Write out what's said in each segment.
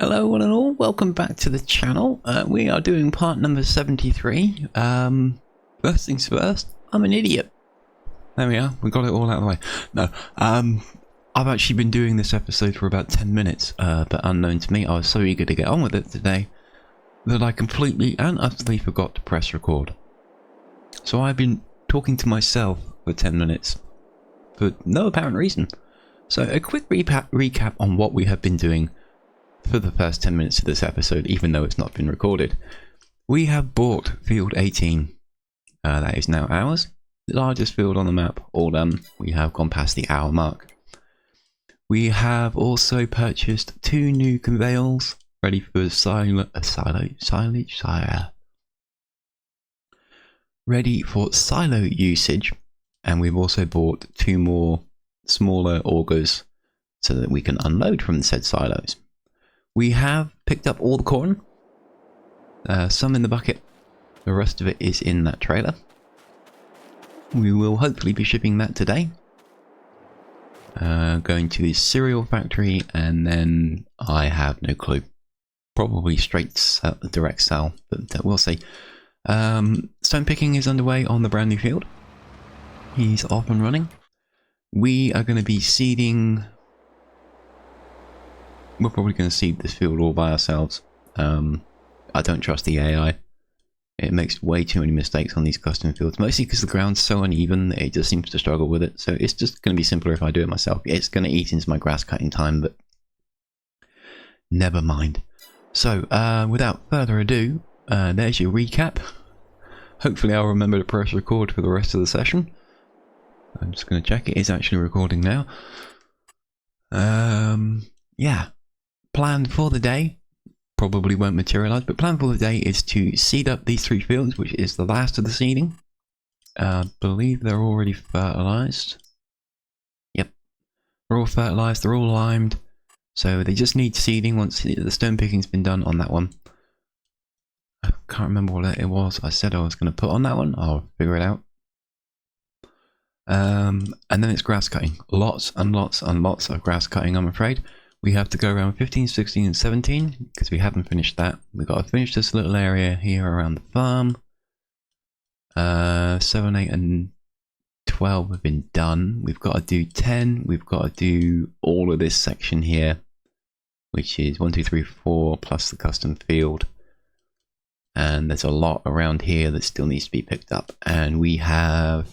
Hello one and all, welcome back to the channel. We are doing part number 73. First things first, I'm an idiot. There we are, we got it all out of the way. No, I've actually been doing this episode for about 10 minutes, but unknown to me, I was so eager to get on with it today that I completely and utterly forgot to press record. So I've been talking to myself for 10 minutes for no apparent reason. So a quick recap on what we have been doing for the first 10 minutes of this episode, even though it's not been recorded. We have bought field 18. That is now ours. The largest field on the map, all done. We have gone past the hour mark. We have also purchased 2 new conveyors ready for ready for silo usage, and we've also bought 2 more smaller augers so that we can unload from the said silos. We have picked up all the corn, some in the bucket, the rest of it is in that trailer. We will hopefully be shipping that today. Going to the cereal factory, and then I have no clue. Probably straight direct sell, but we'll see. Stone picking is underway on the brand new field. He's off and running. We are going to be seeding. We're probably going to seed this field all by ourselves. I don't trust the AI. It makes way too many mistakes on these custom fields, mostly because the ground's so uneven, it just seems to struggle with it. So it's just going to be simpler if I do it myself. It's going to eat into my grass cutting time, but never mind. So without further ado, there's your recap. Hopefully I'll remember to press record for the rest of the session. I'm just going to check. It is actually recording now. Yeah. Plan for the day probably won't materialize, but plan for the day is to seed up these 3 fields, which is the last of the seeding. Believe they're already fertilized. Yep, they're all fertilized, they're all limed, so they just need seeding once the stone picking's been done on that one. I can't remember what it was I said I was going to put on that one. I'll figure it out. And then it's grass cutting. Lots and lots and lots of grass cutting, I'm afraid. We have to go around 15, 16 and 17 because we haven't finished that. We've got to finish this little area here around the farm. 7, 8 and 12 have been done. We've got to do 10. We've got to do all of this section here, which is 1, 2, 3, 4 plus the custom field. And there's a lot around here that still needs to be picked up. And we have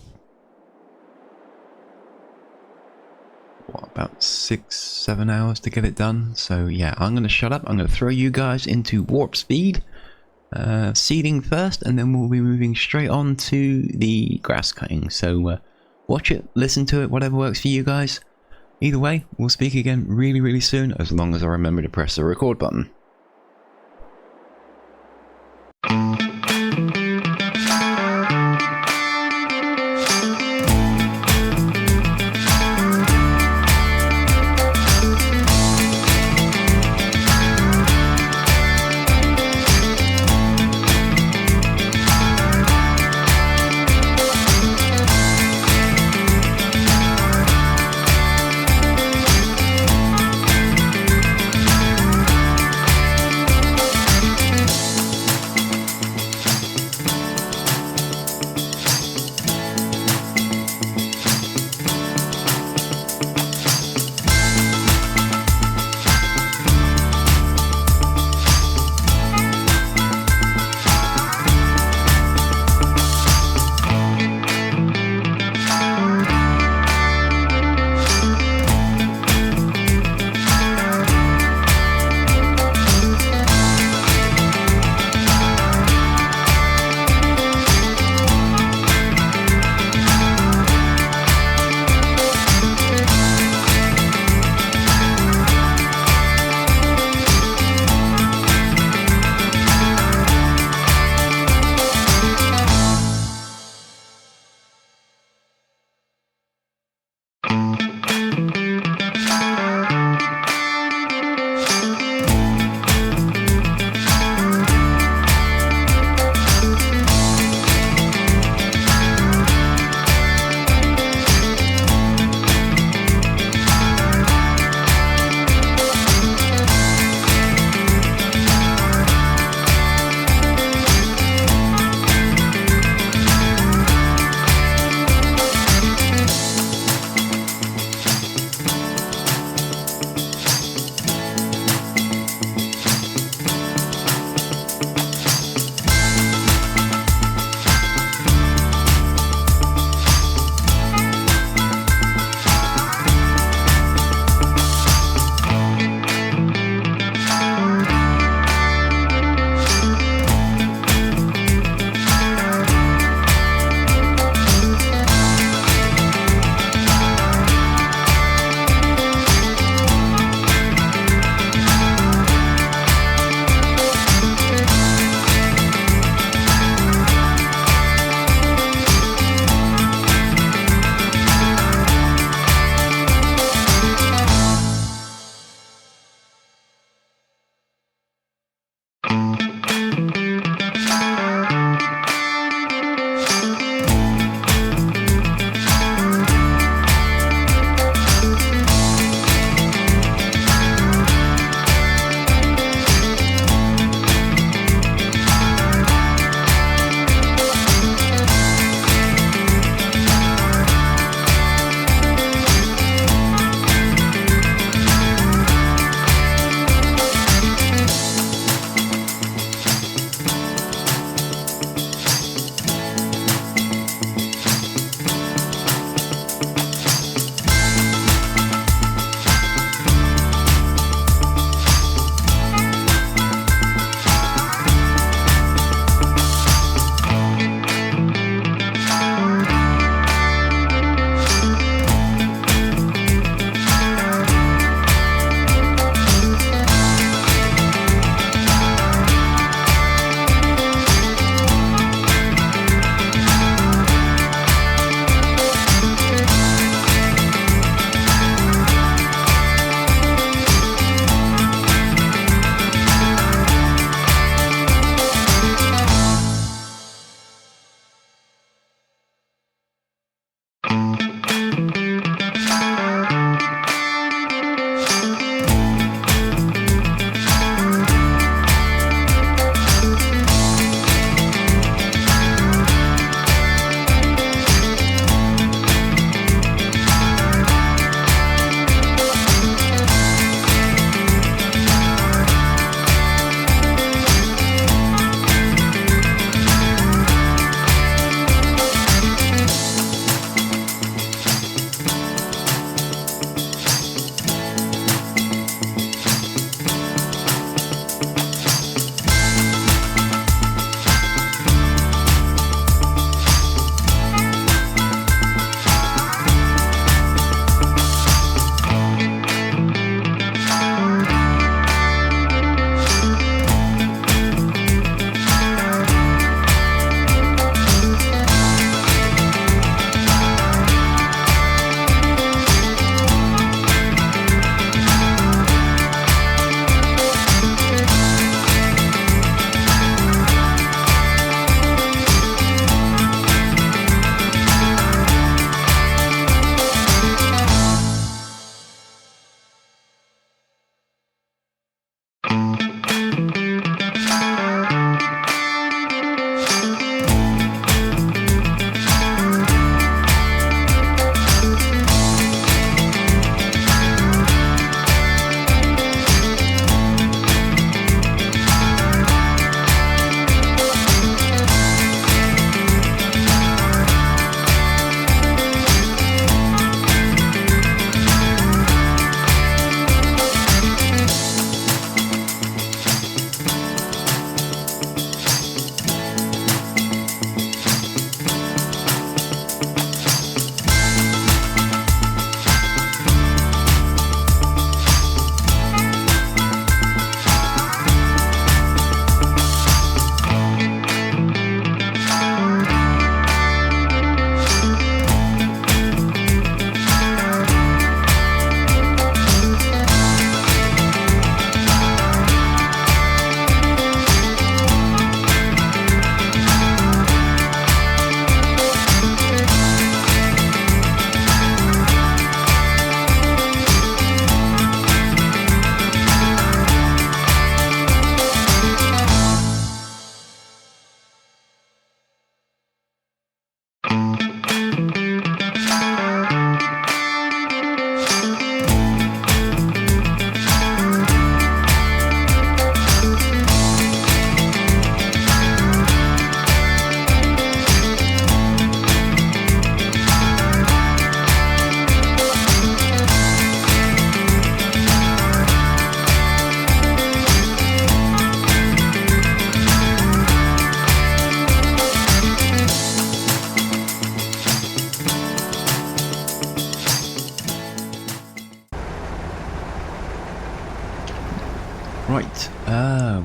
about 6, 7 hours to get it done. So yeah, I'm going to shut up. I'm going to throw you guys into warp speed, seeding first, and then we'll be moving straight on to the grass cutting. So watch it, listen to it, whatever works for you guys. Either way, we'll speak again really soon, as long as I remember to press the record button.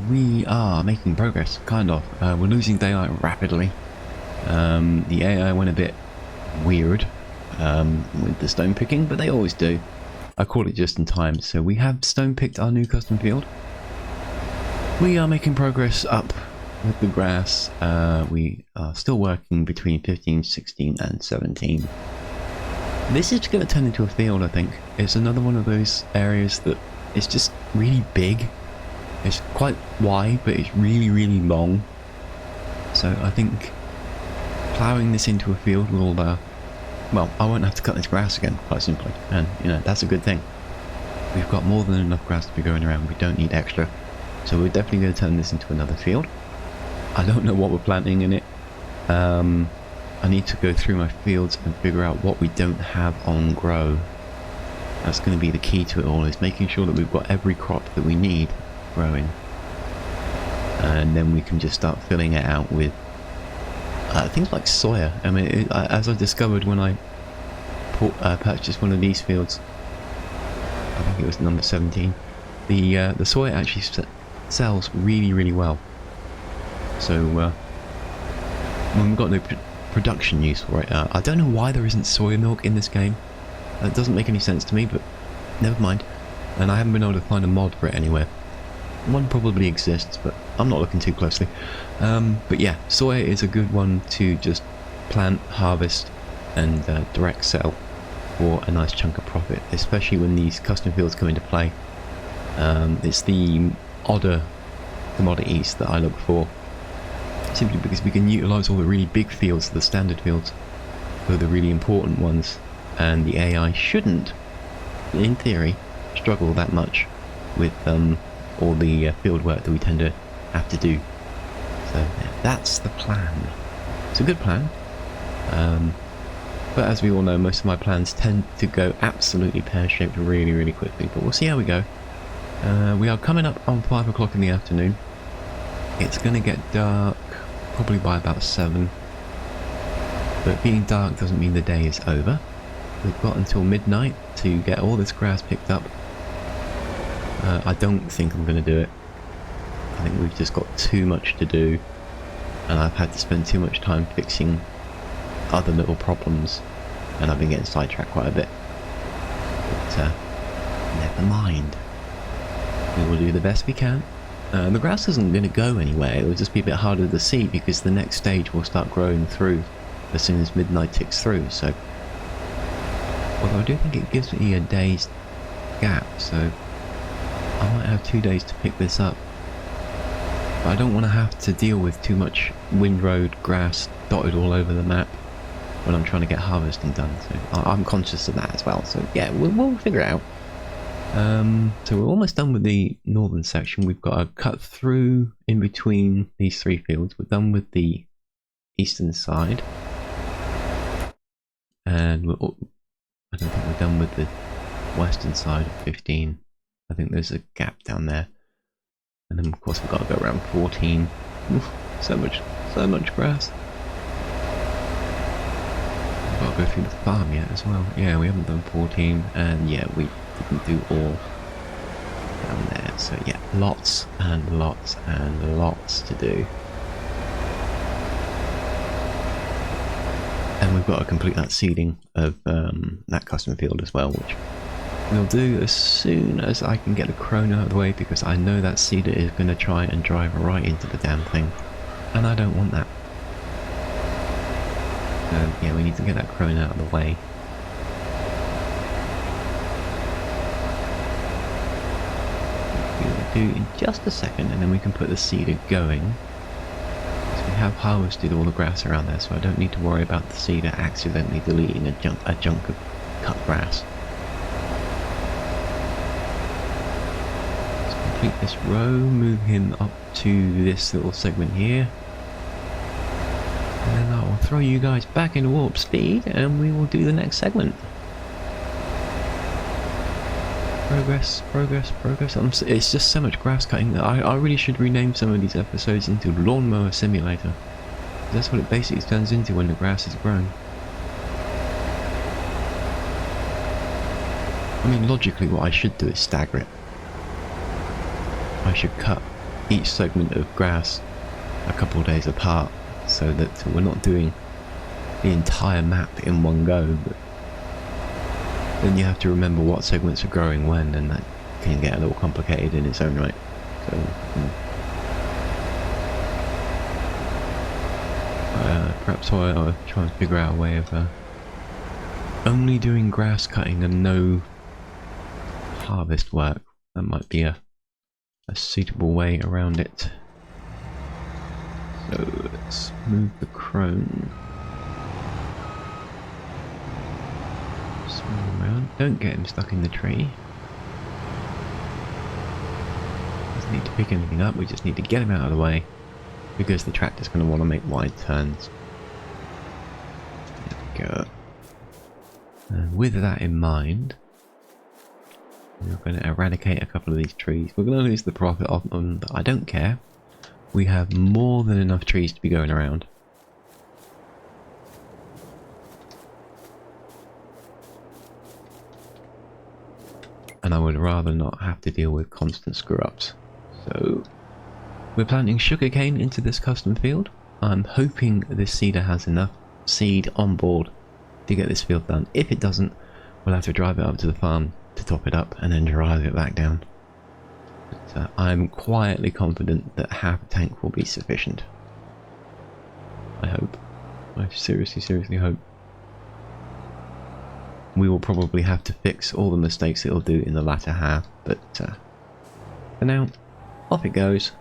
we are making progress, kind of. We're losing daylight rapidly. The AI went a bit weird with the stone picking, but they always do. I call it just in time. So we have stone picked our new custom field. We are making progress up with the grass. We are still working between 15, 16 and 17. This is going to turn into a field, I think. It's another one of those areas that is just really big. It's quite wide, but it's really, really long. So I think ploughing this into a field will, well, I won't have to cut this grass again, quite simply. And, you know, that's a good thing. We've got more than enough grass to be going around. We don't need extra. So we're definitely going to turn this into another field. I don't know what we're planting in it. I need to go through my fields and figure out what we don't have on grow. That's going to be the key to it all, is making sure that we've got every crop that we need growing. And then we can just start filling it out with things like soya. I mean, as I discovered when I purchased one of these fields, I think it was number 17, the soya actually sells really, really well. So when we've got no production use for it, I don't know why there isn't soya milk in this game. That doesn't make any sense to me, but never mind. And I haven't been able to find a mod for it anywhere. One probably exists, but I'm not looking too closely. But yeah, soya is a good one to just plant, harvest, and direct sell for a nice chunk of profit, especially when these custom fields come into play. It's the odder commodities that I look for, simply because we can utilise all the really big fields, the standard fields, for the really important ones, and the AI shouldn't, in theory, struggle that much with all the field work that we tend to have to do. So yeah, that's the plan. It's a good plan, but as we all know, most of my plans tend to go absolutely pear-shaped really, really quickly, but we'll see how we go. We are coming up on 5 o'clock in the afternoon. It's going to get dark probably by about 7, but being dark doesn't mean the day is over. We've got until midnight to get all this grass picked up. I don't think I'm going to do it. I think we've just got too much to do, and I've had to spend too much time fixing other little problems, and I've been getting sidetracked quite a bit. But never mind. We will do the best we can. The grass isn't going to go anywhere. It will just be a bit harder to see because the next stage will start growing through as soon as midnight ticks through. So, although I do think it gives me a day's gap, so I might have 2 days to pick this up. But I don't want to have to deal with too much windrow grass dotted all over the map when I'm trying to get harvesting done. So I'm conscious of that as well. So yeah, we'll figure it out. So we're almost done with the northern section. We've got a cut through in between these 3 fields. We're done with the eastern side, and I don't think we're done with the western side of 15. I think there's a gap down there, and then of course we've got to go around 14. Oof, so much grass. We've got to go through the farm yet as well. Yeah, we haven't done 14, and yeah, we didn't do all down there. So yeah, lots and lots and lots to do. And we've got to complete that seeding of that custom field as well, which we'll do as soon as I can get the crone out of the way, because I know that seeder is going to try and drive right into the damn thing, and I don't want that. So yeah, we need to get that crone out of the way. Do in just a second, and then we can put the seeder going. So we have harvested all the grass around there, so I don't need to worry about the seeder accidentally deleting a chunk of cut grass. Let's complete this row, move him up to this little segment here, and then I will throw you guys back into warp speed, and we will do the next segment. Progress, progress, progress. It's just so much grass cutting that I really should rename some of these episodes into Lawnmower Simulator. That's what it basically turns into when the grass is grown. I mean, logically what I should do is stagger it. I should cut each segment of grass a couple of days apart, so that we're not doing the entire map in one go. But then you have to remember what segments are growing when, and that can get a little complicated in its own right. So perhaps I'll try and figure out a way of only doing grass cutting and no harvest work. That might be a suitable way around it. So let's move the crone. Swing around. Don't get him stuck in the tree. Doesn't need to pick anything up, we just need to get him out of the way, because the tractor's going to want to make wide turns. There we go. And with that in mind, we're going to eradicate a couple of these trees. We're going to lose the profit of them, but I don't care. We have more than enough trees to be going around. And I would rather not have to deal with constant screw-ups. So we're planting sugarcane into this custom field. I'm hoping this seeder has enough seed on board to get this field done. If it doesn't, we'll have to drive it up to the farm to top it up and then drive it back down. But I'm quietly confident that half a tank will be sufficient. I hope. I seriously hope. We will probably have to fix all the mistakes it'll do in the latter half, but for now, off it goes.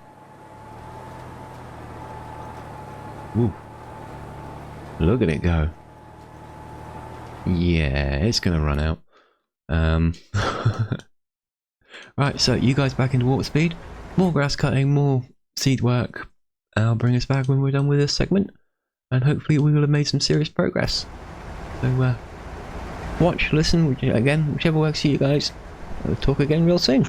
Woo. Look at it go. Yeah, it's gonna run out. Right, so you guys back into warp speed. More grass cutting, more seed work. I'll bring us back when we're done with this segment, and hopefully we will have made some serious progress. So watch, listen, again, whichever works for you guys. We'll talk again real soon.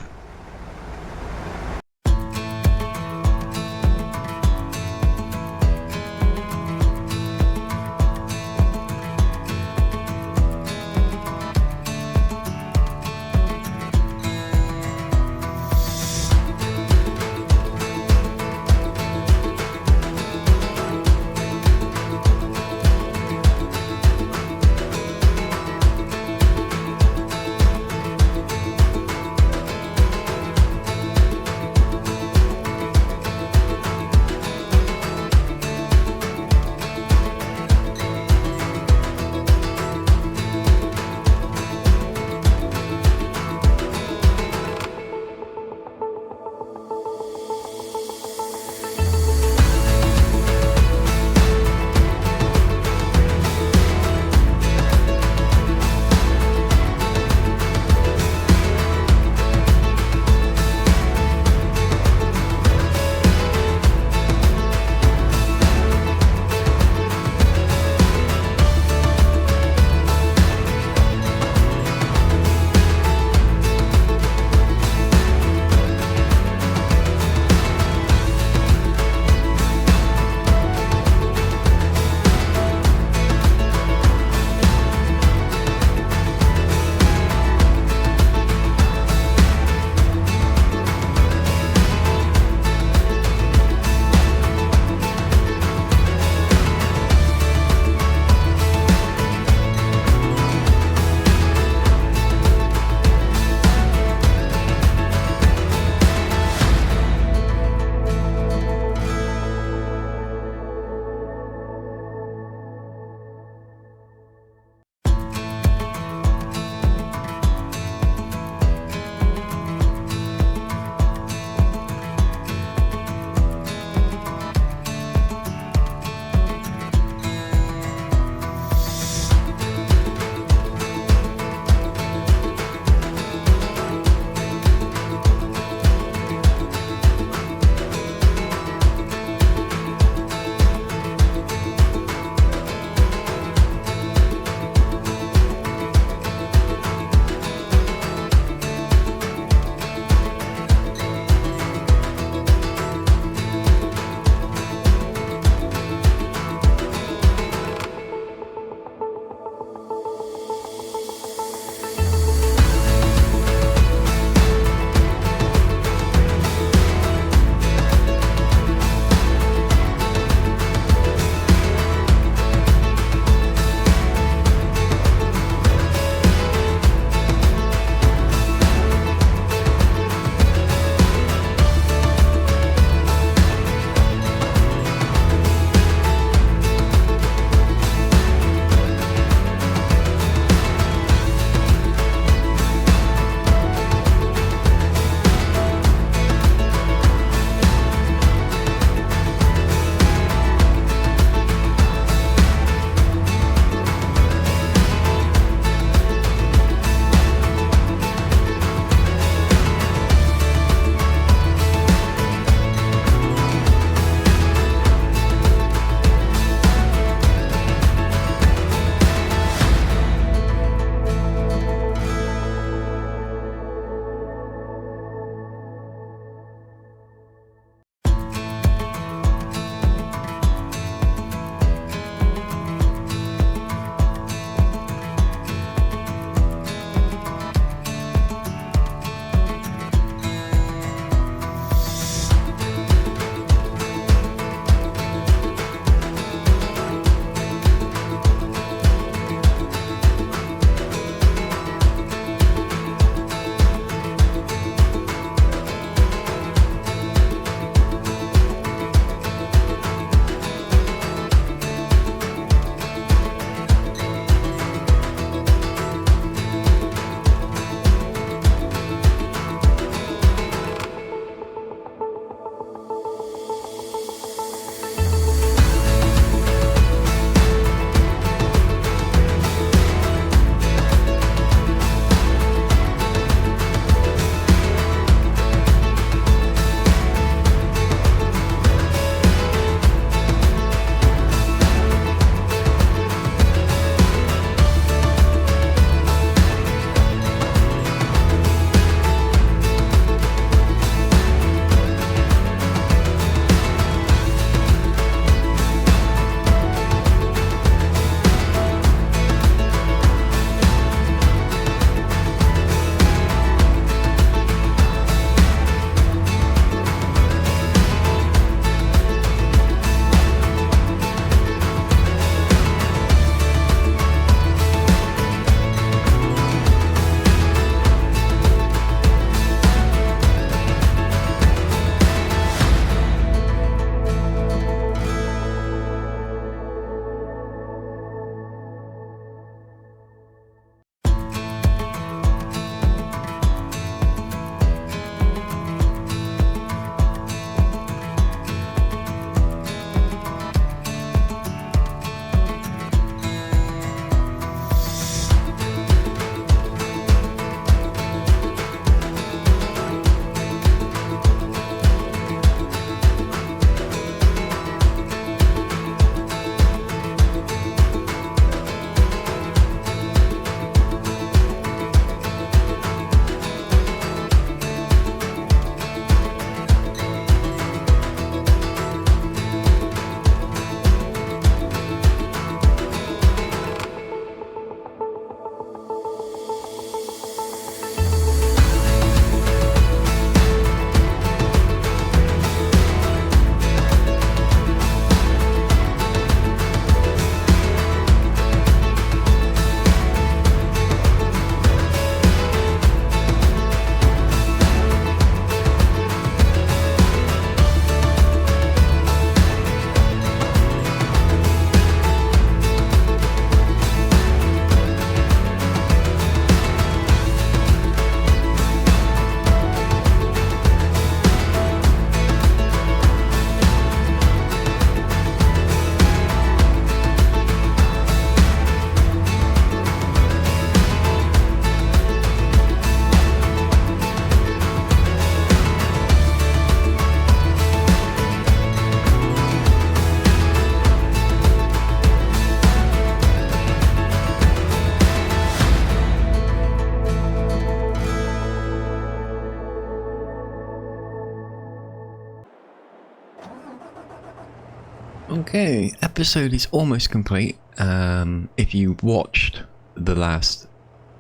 Okay, episode is almost complete. If you watched the last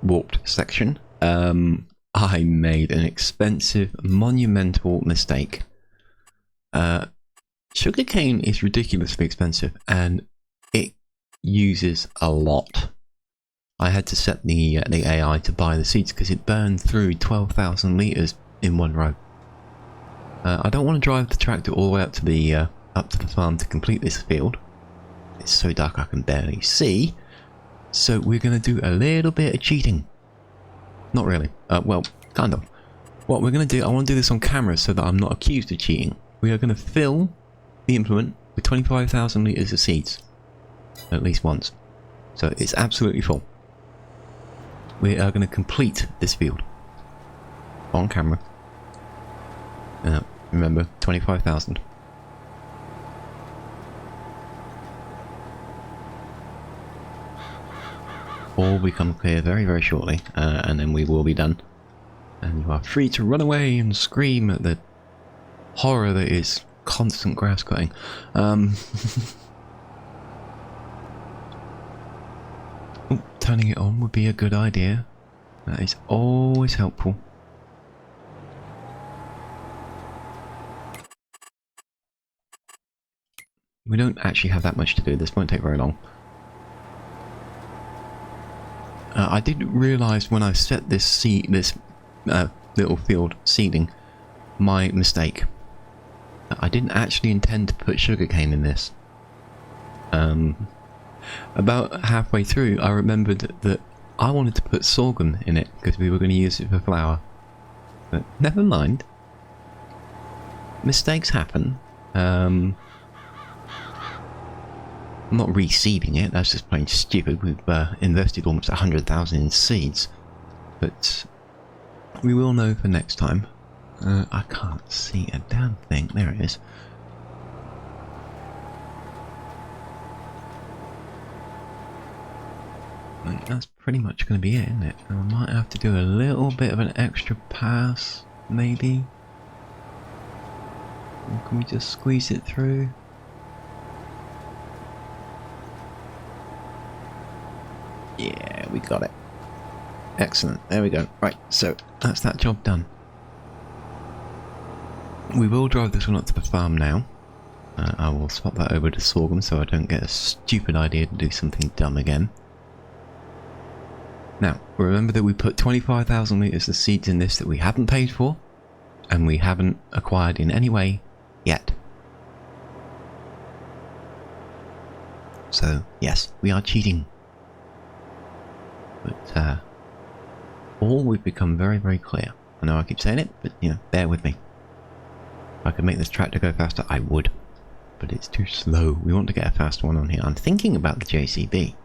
warped section, I made an expensive, monumental mistake. Sugarcane is ridiculously expensive, and it uses a lot. I had to set the AI to buy the seeds because it burned through 12,000 litres in one row. I don't want to drive the tractor all the way up to the farm to complete this field. It's so dark I can barely see. So we're going to do a little bit of cheating. Not really. Well, kind of. What we're going to do, I want to do this on camera so that I'm not accused of cheating. We are going to fill the implement with 25,000 litres of seeds. At least once. So it's absolutely full. We are going to complete this field. On camera. Remember, 25,000. All will become clear very, very shortly, and then we will be done. And you are free to run away and scream at the horror that is constant grass cutting. Turning it on would be a good idea. That is always helpful. We don't actually have that much to do. This won't take very long. I did realise when I set this little field seeding, my mistake. I didn't actually intend to put sugarcane in this. About halfway through, I remembered that I wanted to put sorghum in it because we were going to use it for flour. But never mind. Mistakes happen. I'm not reseeding it, that's just plain stupid. We've invested almost 100,000 in seeds. But we will know for next time. I can't see a damn thing. There it is. And that's pretty much going to be it, isn't it? I might have to do a little bit of an extra pass, maybe. Or can we just squeeze it through? Yeah, we got it. Excellent. There we go. Right, so that's that job done. We will drive this one up to the farm now. I will swap that over to sorghum so I don't get a stupid idea to do something dumb again. Now, remember that we put 25,000 litres of seeds in this that we haven't paid for, and we haven't acquired in any way yet. So, yes, we are cheating. But, all we've become very, very clear. I know I keep saying it, but, you know, bear with me. If I could make this tractor go faster, I would. But it's too slow. We want to get a faster one on here. I'm thinking about the JCB.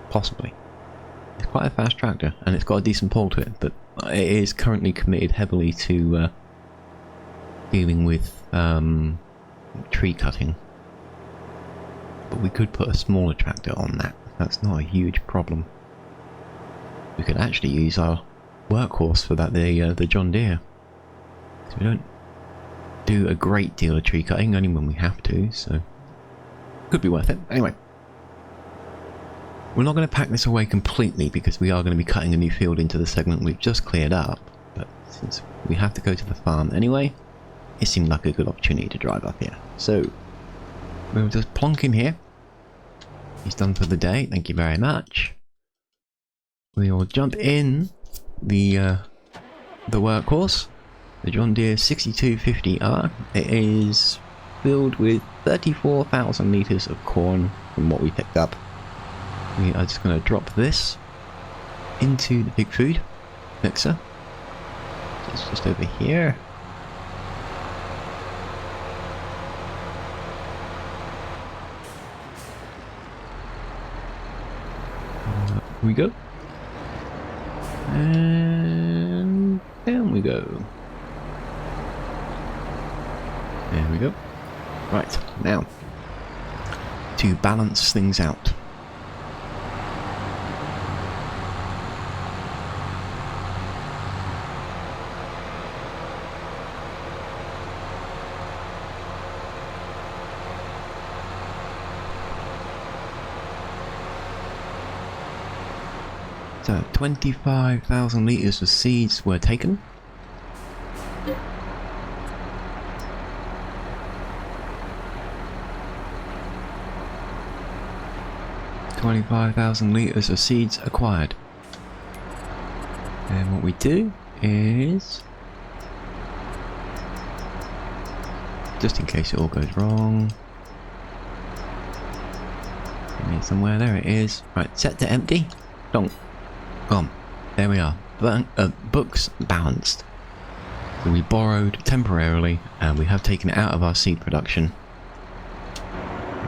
Possibly. It's quite a fast tractor, and it's got a decent pull to it, but it is currently committed heavily to dealing with tree cutting. But we could put a smaller tractor on that. That's not a huge problem. We could actually use our workhorse for that, the John Deere. So we don't do a great deal of tree cutting, only when we have to, so could be worth it. Anyway, we're not going to pack this away completely because we are going to be cutting a new field into the segment we've just cleared up. But since we have to go to the farm anyway, it seemed like a good opportunity to drive up here. So we'll just plonk him here. He's done for the day. Thank you very much. We'll jump in the workhorse, the John Deere 6250R. It is filled with 34,000 litres of corn from what we picked up. We are just going to drop this into the big food mixer. It's just over here. Here we go. And down we go. There we go. Right, now, to balance things out. So 25,000 litres of seeds were taken. $25,000 litres of seeds acquired. And what we do is, just in case it all goes wrong, somewhere, there it is. Right, set to empty. Don't. Gone. There we are. Books balanced. So we borrowed temporarily, and we have taken it out of our seed production.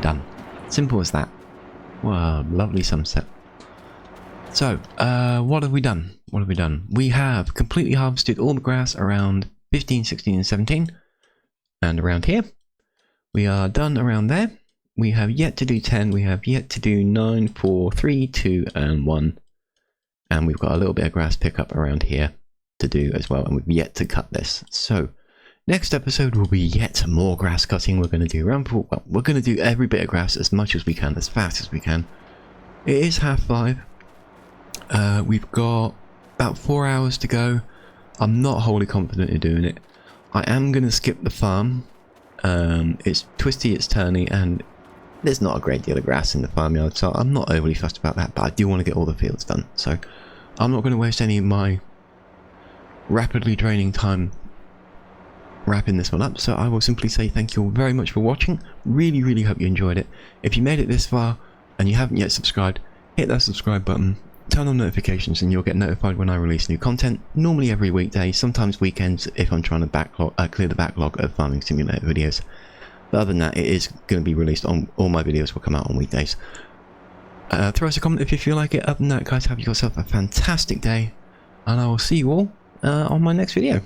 Done. Simple as that. Wow, lovely sunset. So, what have we done? What have we done? We have completely harvested all the grass around 15, 16, and 17. And around here. We are done around there. We have yet to do 10. We have yet to do 9, 4, 3, 2, and 1. And we've got a little bit of grass pickup around here to do as well. And we've yet to cut this. So, next episode will be yet more grass cutting. We're going to do we're going to do every bit of grass as much as we can, as fast as we can. It is 5:30. We've got about 4 hours to go. I'm not wholly confident in doing it. I am going to skip the farm. It's twisty, it's turny, and there's not a great deal of grass in the farmyard, so I'm not overly fussed about that, but I do want to get all the fields done. So I'm not going to waste any of my rapidly draining time wrapping this one up, so I will simply say thank you all very much for watching. Really hope you enjoyed it. If you made it this far and you haven't yet subscribed, hit that subscribe button, turn on notifications, and you'll get notified when I release new content, normally every weekday, sometimes weekends if I'm trying to clear the backlog of Farming Simulator videos. But other than that, it is going to be released on, all my videos will come out on weekdays. Throw us a comment if you feel like it. Other than that, guys, have yourself a fantastic day, and I will see you all on my next video.